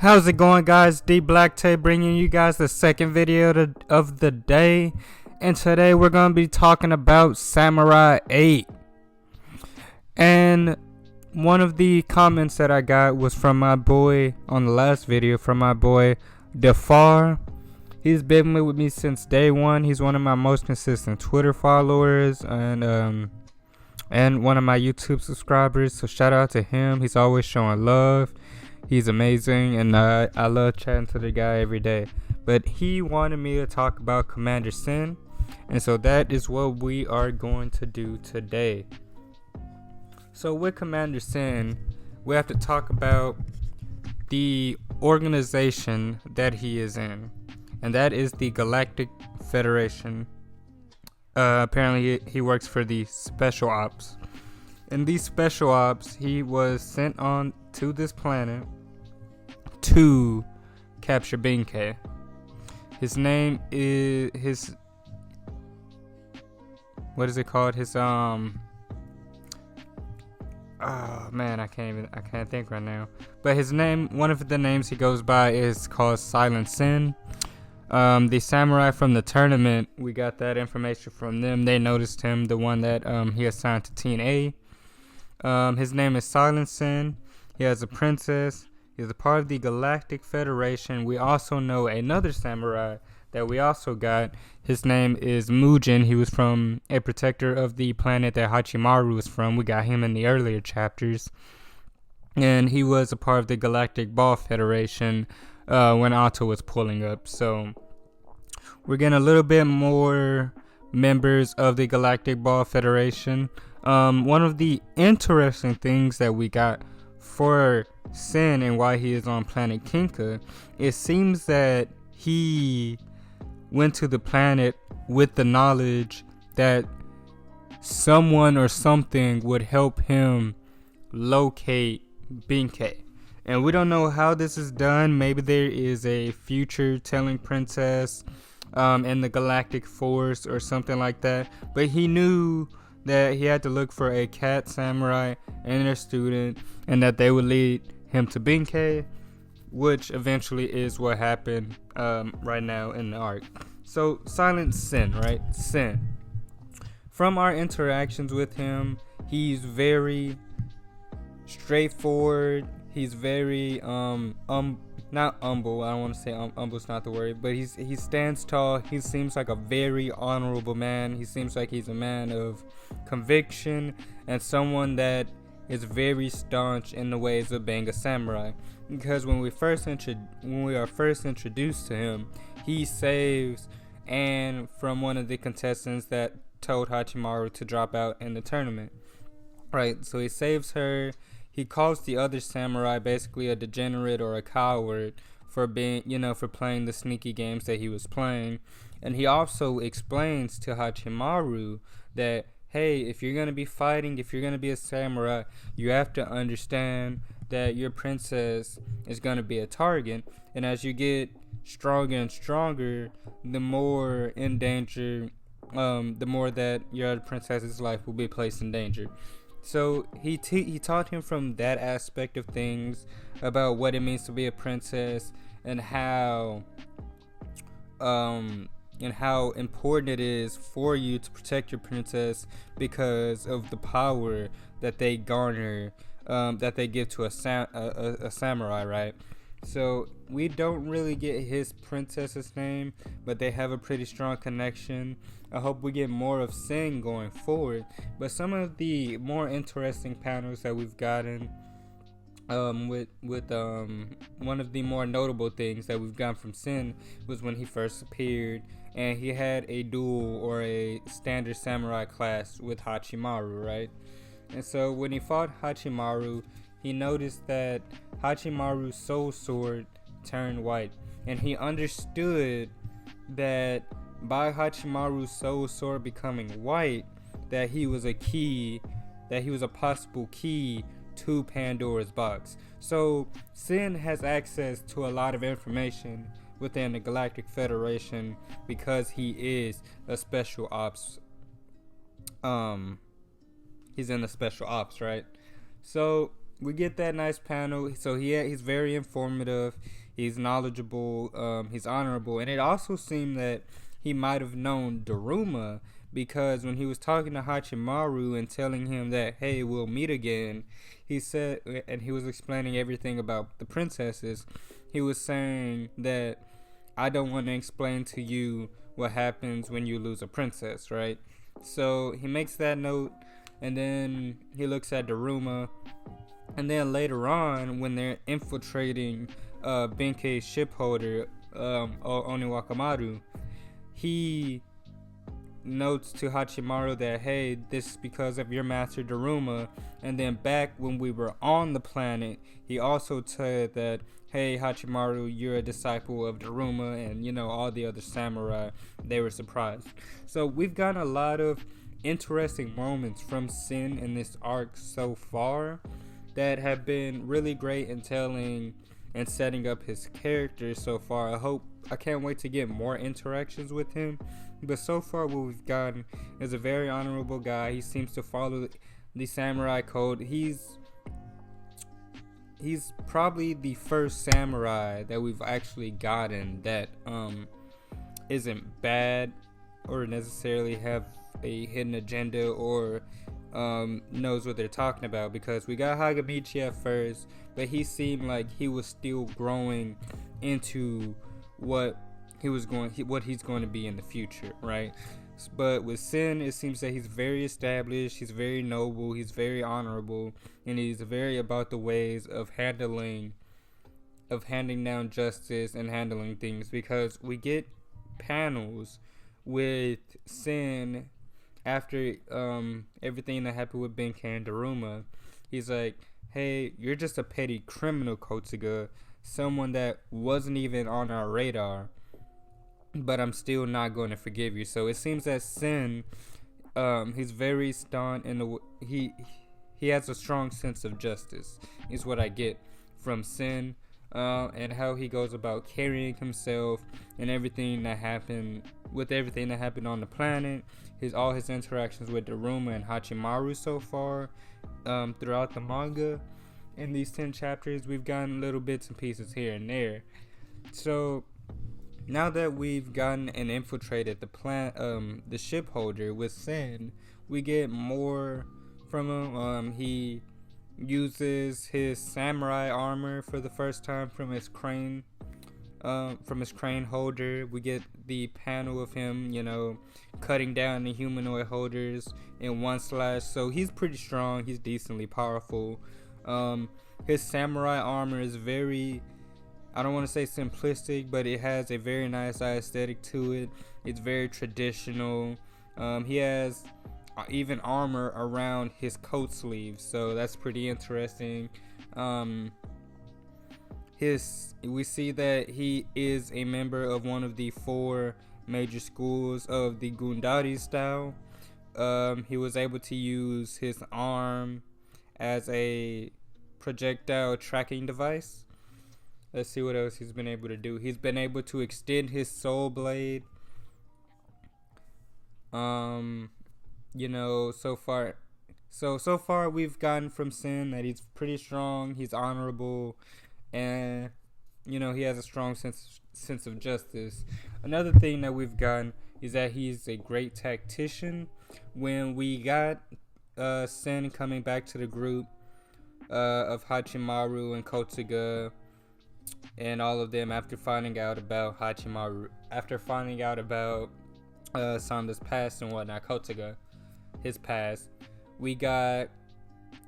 How's it going, guys? D Black Tay bringing you guys the second video of the day, and today we're going to be talking about Samurai 8. And one of the comments that I got was from my boy on the last video, from my boy Defar. He's been with me since day one. He's one of my most consistent Twitter followers and one of my YouTube subscribers. So shout out to him. He's always showing love. He's amazing, and I love chatting to the guy every day. But he wanted me to talk about Commander Sin, and so that is what we are going to do today. So with Commander Sin, we have to talk about the organization that he is in, and that is the Galactic Federation. Apparently he works for the Special Ops. In these Special Ops, he was sent on to this planet to capture Benkei. His name is what is it called? Oh man, I can't think right now. But his name, one of the names he goes by is called Silent Sin. The samurai from the tournament, we got that information from them. They noticed him, the one that he assigned to Team A. His name is Silent Sin. He has a princess. He's a part of the Galactic Federation. We also know another samurai that we also got. His name is Mugen. He was from a protector of the planet that Hachimaru was from. We got him in the earlier chapters. And he was a part of the Galactic Ball Federation when Otto was pulling up. So we're getting a little bit more members of the Galactic Ball Federation. One of the interesting things that we got for Sin and why he is on planet Kinka, it seems that he went to the planet with the knowledge that someone or something would help him locate Benkei. And we don't know how this is done. Maybe there is a future telling princess in the Galactic Force or something like that. But he knew that he had to look for a cat samurai and their student, and that they would lead him to Benkei, which eventually is what happened right now in the arc. So Silent Sin, right? Sin. From our interactions with him, he's very straightforward. He's very not humble. I don't want to say humble's not the word, but he stands tall. He seems like a very honorable man. He seems like he's a man of conviction and someone that is very staunch in the ways of being a samurai. Because when we are first introduced to him, he saves Anne from one of the contestants that told Hachimaru to drop out in the tournament. Right, so he saves her. He calls the other samurai basically a degenerate or a coward for being, for playing the sneaky games that he was playing. And he also explains to Hachimaru that, hey, if you're going to be fighting, if you're going to be a samurai, you have to understand that your princess is going to be a target. And as you get stronger and stronger, the more in danger, the more that your other princess's life will be placed in danger. So he taught him from that aspect of things about what it means to be a princess and how important it is for you to protect your princess because of the power that they garner, that they give to a samurai, right? So we don't really get his princess's name, but they have a pretty strong connection. I hope we get more of Sin going forward. But some of the more interesting panels that we've gotten, with one of the more notable things that we've gotten from Sin was when he first appeared, and he had a duel or a standard samurai class with Hachimaru, right? And so when he fought Hachimaru, he noticed that Hachimaru's soul sword turned white, and he understood that by Hachimaru's soul sword becoming white, that he was a possible key to Pandora's box. So Sin has access to a lot of information within the Galactic Federation because he is a special ops. He's in the special ops, right? So we get that nice panel. So he's very informative. He's knowledgeable. He's honorable, and it also seemed that he might have known Daruma, because when he was talking to Hachimaru and telling him that, hey, we'll meet again, he said, and he was explaining everything about the princesses. He was saying that I don't want to explain to you what happens when you lose a princess, right? So he makes that note, and then he looks at Daruma, and then later on, when they're infiltrating Benkei's shipholder, Oniwakamaru, he notes to Hachimaru that, hey, this is because of your master Daruma. And then back when we were on the planet, he also said that, hey, Hachimaru, you're a disciple of Daruma, and all the other samurai. They were surprised. So we've gotten a lot of interesting moments from Sin in this arc so far that have been really great in telling and setting up his character so far. I can't wait to get more interactions with him. But so far what we've gotten is a very honorable guy. He seems to follow the samurai code. He's probably the first samurai that we've actually gotten that isn't bad or necessarily have a hidden agenda or knows what they're talking about, because we got Hagamichi at first, but he seemed like he was still growing into what he's going to be in the future, right? But with Sin, it seems that he's very established, he's very noble, he's very honorable, and he's very about the ways of handing down justice and handling things, because we get panels with Sin after everything that happened with Benkei and Daruma. He's like, hey, you're just a petty criminal, Kotsuga, someone that wasn't even on our radar, but I'm still not going to forgive you. So it seems that Sin, he's very staunch, and he has a strong sense of justice, is what I get from Sin, and how he goes about carrying himself and everything that happened on the planet. All his interactions with Daruma and Hachimaru so far, throughout the manga. In these 10 chapters, we've gotten little bits and pieces here and there. So now that we've gotten and infiltrated the ship holder with Sin, we get more from him. He uses his samurai armor for the first time from his crane holder. We get the panel of him, cutting down the humanoid holders in one slash. So he's pretty strong. He's decently powerful. His samurai armor is very, I don't want to say simplistic, but it has a very nice aesthetic to it. It's very traditional. He has even armor around his coat sleeves, so that's pretty interesting. We see that he is a member of one of the 4 major schools of the Gundari style. He was able to use his arm as a projectile tracking device. Let's see what else he's been able to do. He's been able to extend his soul blade. So far we've gotten from Sin that he's pretty strong, he's honorable, and he has a strong sense of justice. Another thing that we've gotten is that he's a great tactician. When we got Sin coming back to the group of Hachimaru and Kotsuga and all of them, after finding out about Sanda's past and whatnot, Kotsuga, his past, we got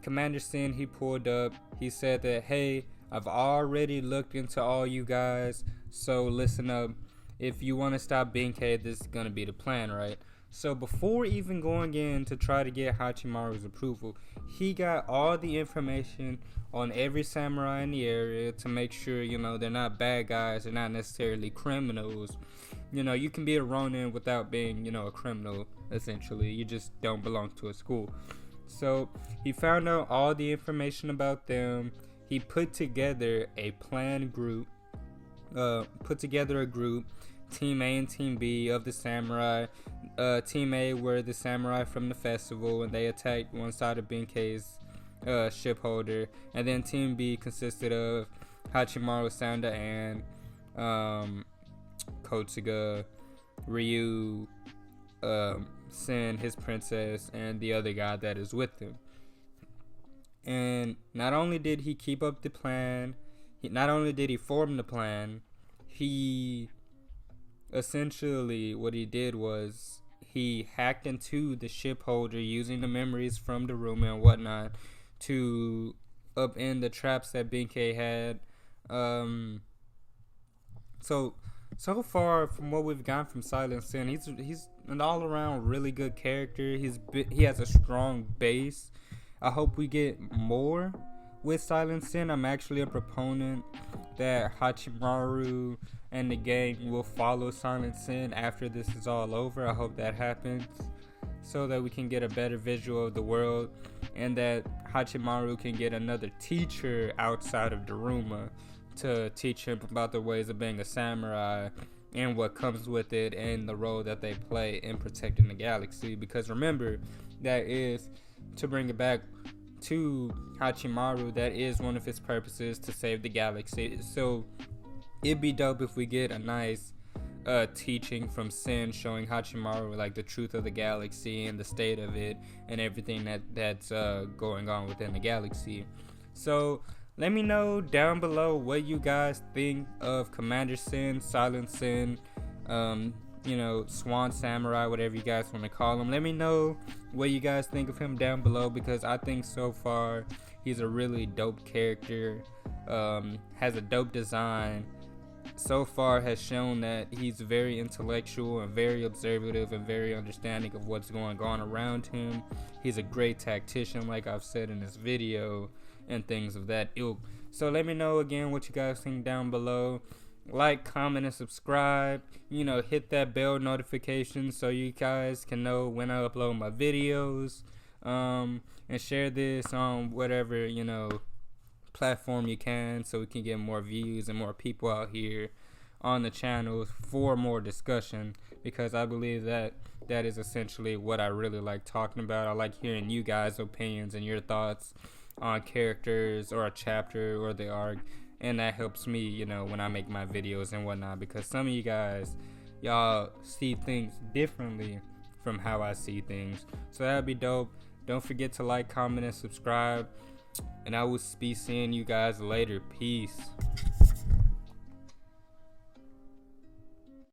Commander Sin. He pulled up. He said that, hey, I've already looked into all you guys, so listen up. If you want to stop Benkei, this is going to be the plan, right? So before even going in to try to get Hachimaru's approval, he got all the information on every samurai in the area to make sure, they're not bad guys, they're not necessarily criminals. You can be a Ronin without being, a criminal, essentially. You just don't belong to a school. So he found out all the information about them. He put together a planned group, Team A and Team B of the samurai. Team A were the samurai from the festival, and they attacked one side of Benkei's ship holder, and then Team B consisted of Hachimaru, Sanda, and Kotsuga, Ryu, Sen, his princess, and the other guy that is with him. And not only did he keep up the plan, not only did he form the plan, he essentially, what he did was he hacked into the ship holder using the memories from the room and whatnot to upend the traps that Benkei had. So far from what we've gotten from Silent Sin, he's an all around really good character. He has a strong base. I hope we get more with Silent Sin. I'm actually a proponent that Hachimaru and the gang will follow Silent Sin after this is all over. I hope that happens so that we can get a better visual of the world, and that Hachimaru can get another teacher outside of Daruma to teach him about the ways of being a samurai and what comes with it and the role that they play in protecting the galaxy. Because remember, that is, to bring it back to Hachimaru, that is one of his purposes, to save the galaxy. So it'd be dope if we get a nice teaching from Sin showing Hachimaru like the truth of the galaxy and the state of it and everything that's going on within the galaxy. So let me know down below what you guys think of Commander Sin, Silent Sin, Swan Samurai, whatever you guys want to call him. Let me know what you guys think of him down below, because I think so far he's a really dope character, has a dope design. So far has shown that he's very intellectual and very observative and very understanding of what's going on around him. He's a great tactician, like I've said in this video, and things of that ilk. So let me know again what you guys think down below. Like, comment, and subscribe. Hit that bell notification so you guys can know when I upload my videos. And share this on whatever platform you can, so we can get more views and more people out here on the channel for more discussion, because I believe that is essentially what I really like talking about. I like hearing you guys' opinions and your thoughts on characters or a chapter or the arc, and that helps me when I make my videos and whatnot, because some of you guys, y'all see things differently from how I see things. So that'd be dope. Don't forget to like, comment, and subscribe, and I will be seeing you guys later. Peace.